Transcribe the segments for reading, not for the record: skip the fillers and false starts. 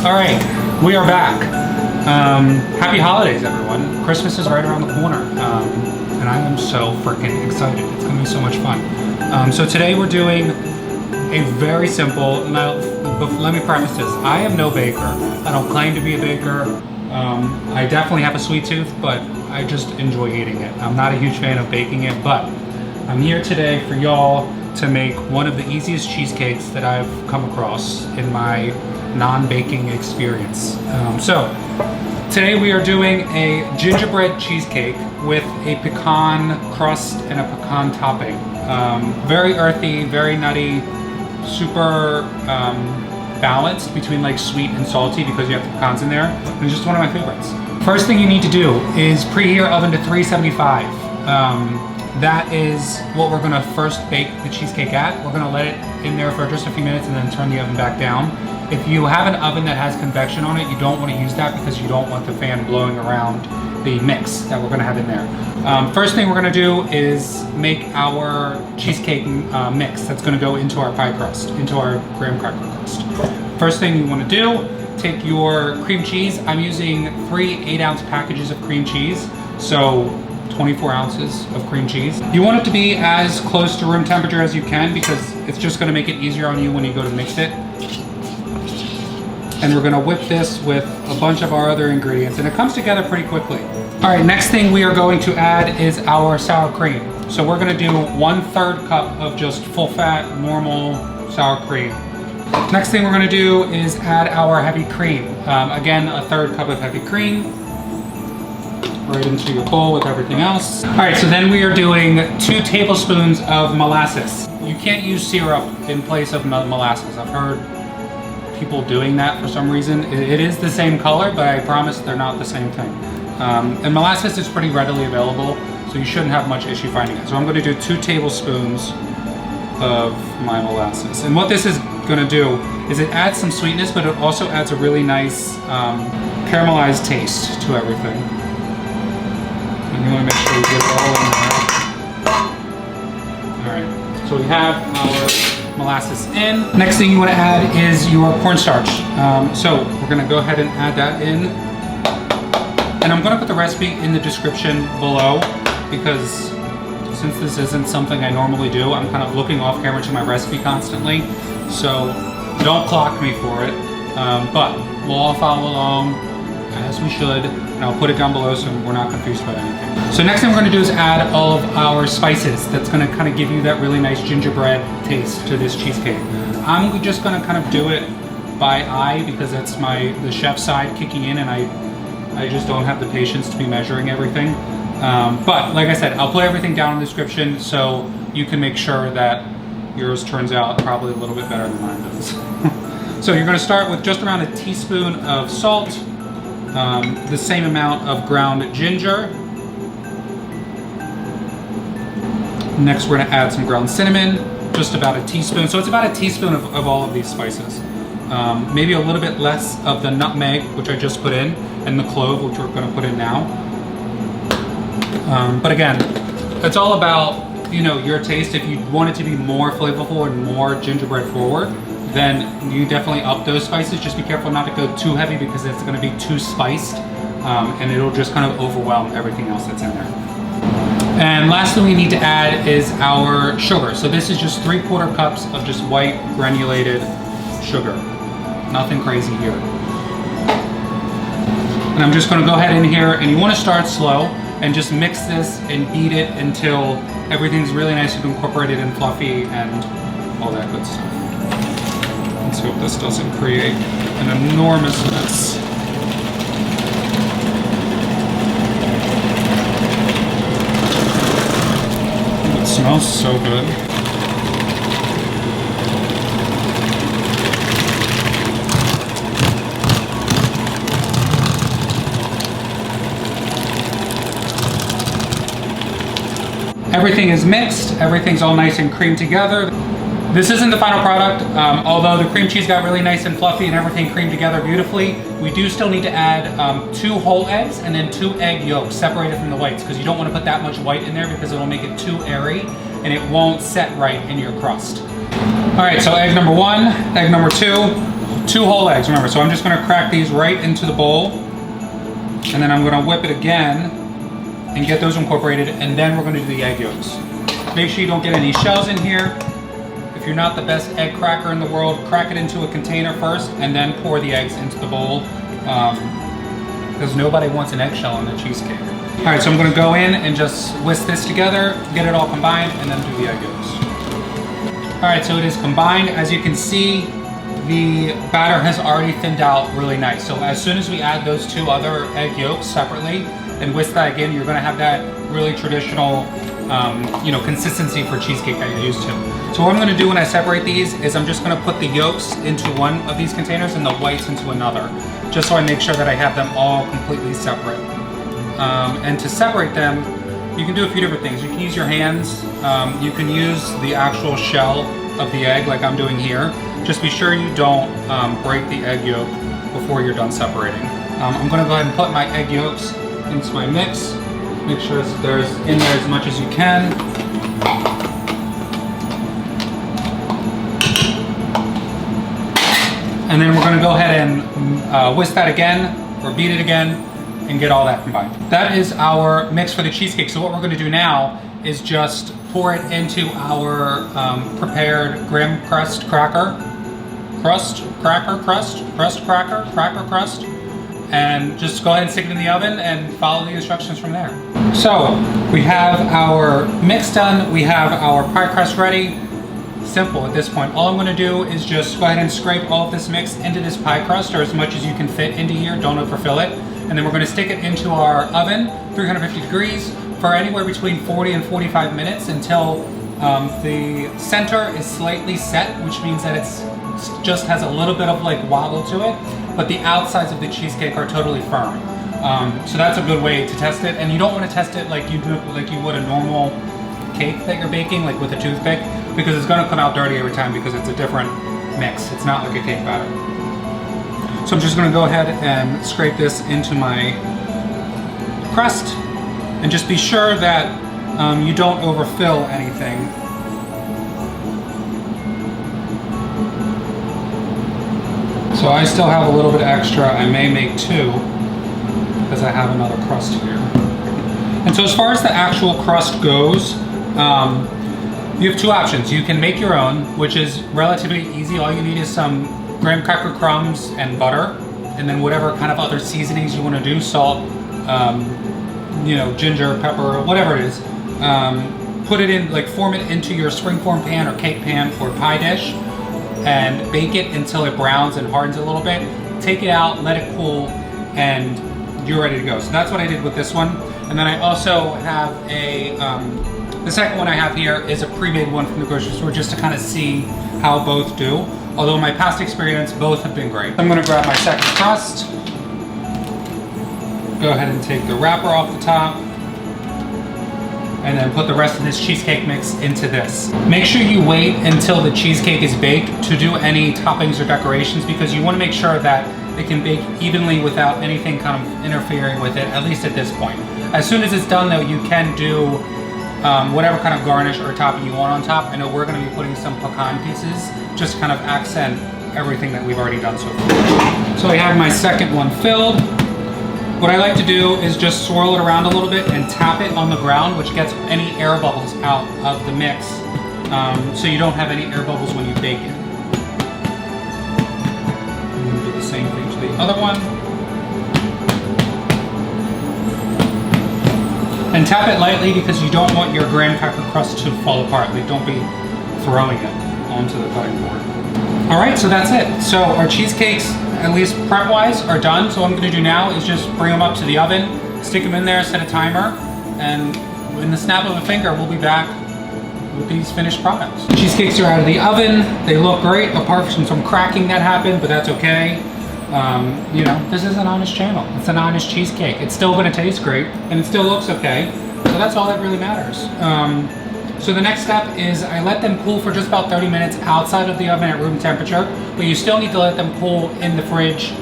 All right, we are back. Happy holidays, everyone. Christmas is right around the corner, and I am so freaking excited. It's gonna be so much fun. So today we're doing a very simple, now let me preface this. I am no baker. I don't claim to be a baker. I definitely have a sweet tooth, but I just enjoy eating it. I'm not a huge fan of baking it, but I'm here today for y'all to make one of the easiest cheesecakes that I've come across in my non-baking experience. So today we are doing a gingerbread cheesecake with a pecan crust and a pecan topping. Very earthy, very nutty, super balanced between like sweet and salty because you have the pecans in there. And it's just one of my favorites. First thing you need to do is preheat your oven to 375. That is what we're gonna first bake the cheesecake at. We're gonna let it in there for just a few minutes and then turn the oven back down. If you have an oven that has convection on it, you don't want to use that because you don't want the fan blowing around the mix that we're gonna have in there. First thing we're gonna do is make our cheesecake mix that's gonna go into our pie crust, into our graham cracker crust. First thing you wanna do, take your cream cheese. I'm using 3 8-ounce packages of cream cheese, so 24 ounces of cream cheese. You want it to be as close to room temperature as you can because it's just gonna make it easier on you when you go to mix it. And we're gonna whip this with a bunch of our other ingredients, and it comes together pretty quickly. All right, next thing we are going to add is our sour cream. So we're gonna do 1/3 cup of just full fat, normal sour cream. Next thing we're gonna do is add our heavy cream. Again, 1/3 cup of heavy cream. Right into your bowl with everything else. All right, so then we are doing 2 tablespoons of molasses. You can't use syrup in place of molasses. I've heard people doing that for some reason. It is the same color, but I promise they're not the same thing. And molasses is pretty readily available, so you shouldn't have much issue finding it. So I'm gonna do 2 tablespoons of my molasses. And what this is gonna do is it adds some sweetness, but it also adds a really nice caramelized taste to everything. And you want to make sure you get it all in there. All right, so we have our molasses in. Next thing you want to add is your cornstarch. So we're going to go ahead and add that in. And I'm going to put the recipe in the description below because since this isn't something I normally do, I'm kind of looking off camera to my recipe constantly. So don't clock me for it, but we'll all follow along as we should. And I'll put it down below so we're not confused about anything. So next thing we're gonna do is add all of our spices. That's gonna kind of give you that really nice gingerbread taste to this cheesecake. I'm just gonna kind of do it by eye because that's the chef side kicking in, and I just don't have the patience to be measuring everything. But like I said, I'll put everything down in the description so you can make sure that yours turns out probably a little bit better than mine does. So you're gonna start with just around a teaspoon of salt, the same amount of ground ginger. Next, we're gonna add some ground cinnamon, just about a teaspoon. So it's about a teaspoon of all of these spices. Maybe a little bit less of the nutmeg, which I just put in, and the clove, which we're gonna put in now. But again, it's all about, you know, your taste. If you want it to be more flavorful and more gingerbread forward, then you definitely up those spices. Just be careful not to go too heavy because it's gonna be too spiced and it'll just kind of overwhelm everything else that's in there. And last thing we need to add is our sugar. So this is just 3/4 cups of just white granulated sugar. Nothing crazy here. And I'm just gonna go ahead in here, and you wanna start slow and just mix this and beat it until everything's really nice and incorporated and fluffy and all that good stuff. Let's hope this doesn't create an enormous mess. It smells so good. Everything is mixed, everything's all nice and creamed together. This isn't the final product, although the cream cheese got really nice and fluffy and everything creamed together beautifully. We do still need to add 2 whole eggs and then 2 egg yolks separated from the whites because you don't want to put that much white in there because it'll make it too airy and it won't set right in your crust. All right, so egg number 1, egg number 2, 2 whole eggs, remember. So I'm just gonna crack these right into the bowl, and then I'm gonna whip it again and get those incorporated, and then we're gonna do the egg yolks. Make sure you don't get any shells in here. If you're not the best egg cracker in the world, crack it into a container first and then pour the eggs into the bowl, because nobody wants an eggshell on their cheesecake. All right, so I'm gonna go in and just whisk this together, get it all combined, and then do the egg yolks. All right, so it is combined. As you can see, the batter has already thinned out really nice. So as soon as we add those 2 other egg yolks separately and whisk that again, you're gonna have that really traditional consistency for cheesecake that you're used to. So what I'm gonna do when I separate these is I'm just gonna put the yolks into one of these containers and the whites into another, just so I make sure that I have them all completely separate. And to separate them, you can do a few different things. You can use your hands, you can use the actual shell of the egg like I'm doing here. Just be sure you don't break the egg yolk before you're done separating. I'm gonna go ahead and put my egg yolks into my mix. Make sure there's in there as much as you can. And then we're gonna go ahead and whisk that again, or beat it again, and get all that combined. That is our mix for the cheesecake. So what we're gonna do now is just pour it into our prepared graham crust cracker. Crust, and just go ahead and stick it in the oven and follow the instructions from there. So we have our mix done, we have our pie crust ready. Simple at this point. All I'm gonna do is just go ahead and scrape all of this mix into this pie crust, or as much as you can fit into here, don't overfill it. And then we're gonna stick it into our oven, 350 degrees, for anywhere between 40 and 45 minutes until the center is slightly set, which means that it's just has a little bit of like wobble to it, but the outsides of the cheesecake are totally firm. So that's a good way to test it, and you don't want to test it like you would a normal cake that you're baking, like with a toothpick, because it's going to come out dirty every time because it's a different mix. It's not like a cake batter. So I'm just going to go ahead and scrape this into my crust, and just be sure that you don't overfill anything. So I still have a little bit extra. I may make 2 because I have another crust here. And so as far as the actual crust goes, you have 2 options. You can make your own, which is relatively easy. All you need is some graham cracker crumbs and butter, and then whatever kind of other seasonings you want to do, salt, ginger, pepper, whatever it is. Put it in, like form it into your springform pan or cake pan or pie dish, and bake it until it browns and hardens a little bit. Take it out, let it cool, and you're ready to go. So that's what I did with this one. And then I also have the second one I have here is a pre-made one from the grocery store, just to kind of see how both do. Although my past experience, both have been great. I'm gonna grab my second crust. Go ahead and take the wrapper off the top, and then put the rest of this cheesecake mix into this. Make sure you wait until the cheesecake is baked to do any toppings or decorations, because you want to make sure that it can bake evenly without anything kind of interfering with it, at least at this point. As soon as it's done though, you can do whatever kind of garnish or topping you want on top. I know we're going to be putting some pecan pieces, just to kind of accent everything that we've already done so far. So I have my second one filled. What I like to do is just swirl it around a little bit and tap it on the ground, which gets any air bubbles out of the mix, so you don't have any air bubbles when you bake it. And do the same thing to the other one. And tap it lightly because you don't want your graham cracker crust to fall apart. Like, don't be throwing it onto the cutting board. All right, so that's it. So our cheesecakes, at least prep-wise, are done. So what I'm gonna do now is just bring them up to the oven, stick them in there, set a timer, and in the snap of a finger, we'll be back with these finished products. The cheesecakes are out of the oven. They look great, apart from some cracking that happened, but that's okay. This is an honest channel. It's an honest cheesecake. It's still gonna taste great, and it still looks okay. So that's all that really matters. So the next step is I let them cool for just about 30 minutes outside of the oven at room temperature, but you still need to let them cool in the fridge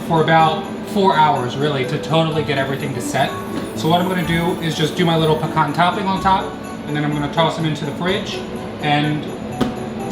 for about 4 hours, really, to totally get everything to set. So what I'm gonna do is just do my little pecan topping on top, and then I'm gonna toss them into the fridge and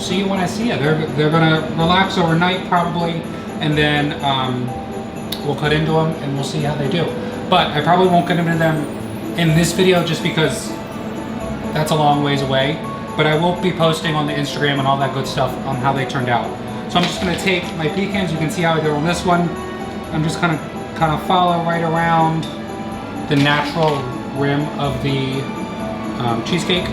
see you when I see you. They're gonna relax overnight probably, and then we'll cut into them and we'll see how they do. But I probably won't get into them in this video just because that's a long ways away. But I will be posting on the Instagram and all that good stuff on how they turned out. So I'm just gonna take my pecans. You can see how I do on this one. I'm just gonna kind of follow right around the natural rim of the cheesecake.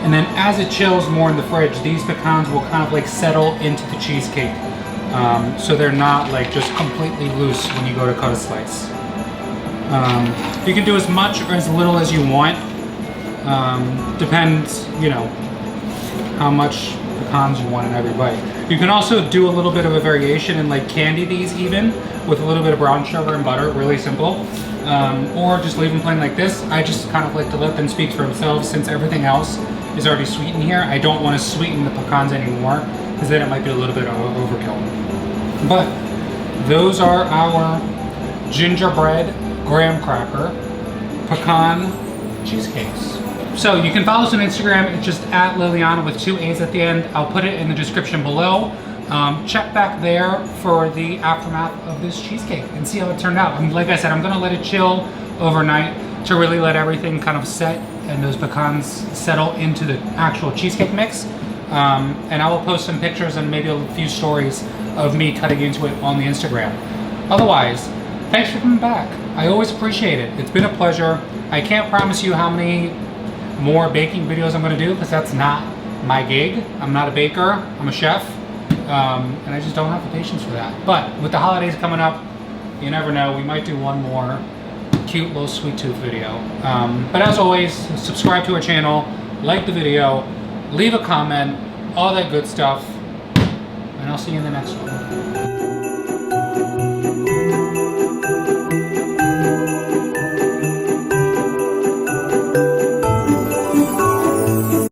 And then as it chills more in the fridge, these pecans will kind of like settle into the cheesecake. So they're not like just completely loose when you go to cut a slice. You can do as much or as little as you want. Depends, you know, how much pecans you want in every bite. You can also do a little bit of a variation and like candy these even with a little bit of brown sugar and butter, really simple. Or just leave them plain like this. I just kind of like to let them speak for themselves since everything else is already sweetened here. I don't want to sweeten the pecans anymore because then it might be a little bit of overkill. But those are our gingerbread graham cracker pecan cheesecakes. So you can follow us on Instagram. It's just at Liliana with 2 A's at the end. I'll put it in the description below. Check back there for the aftermath of this cheesecake and see how it turned out. Like I said, I'm gonna let it chill overnight to really let everything kind of set and those pecans settle into the actual cheesecake mix. And I will post some pictures and maybe a few stories of me cutting into it on the Instagram. Otherwise, thanks for coming back. I always appreciate it. It's been a pleasure. I can't promise you how many more baking videos I'm gonna do because that's not my gig. I'm not a baker, I'm a chef. And I just don't have the patience for that. But with the holidays coming up, you never know, we might do one more cute little sweet tooth video. But as always, subscribe to our channel, like the video, leave a comment, all that good stuff, and I'll see you in the next one.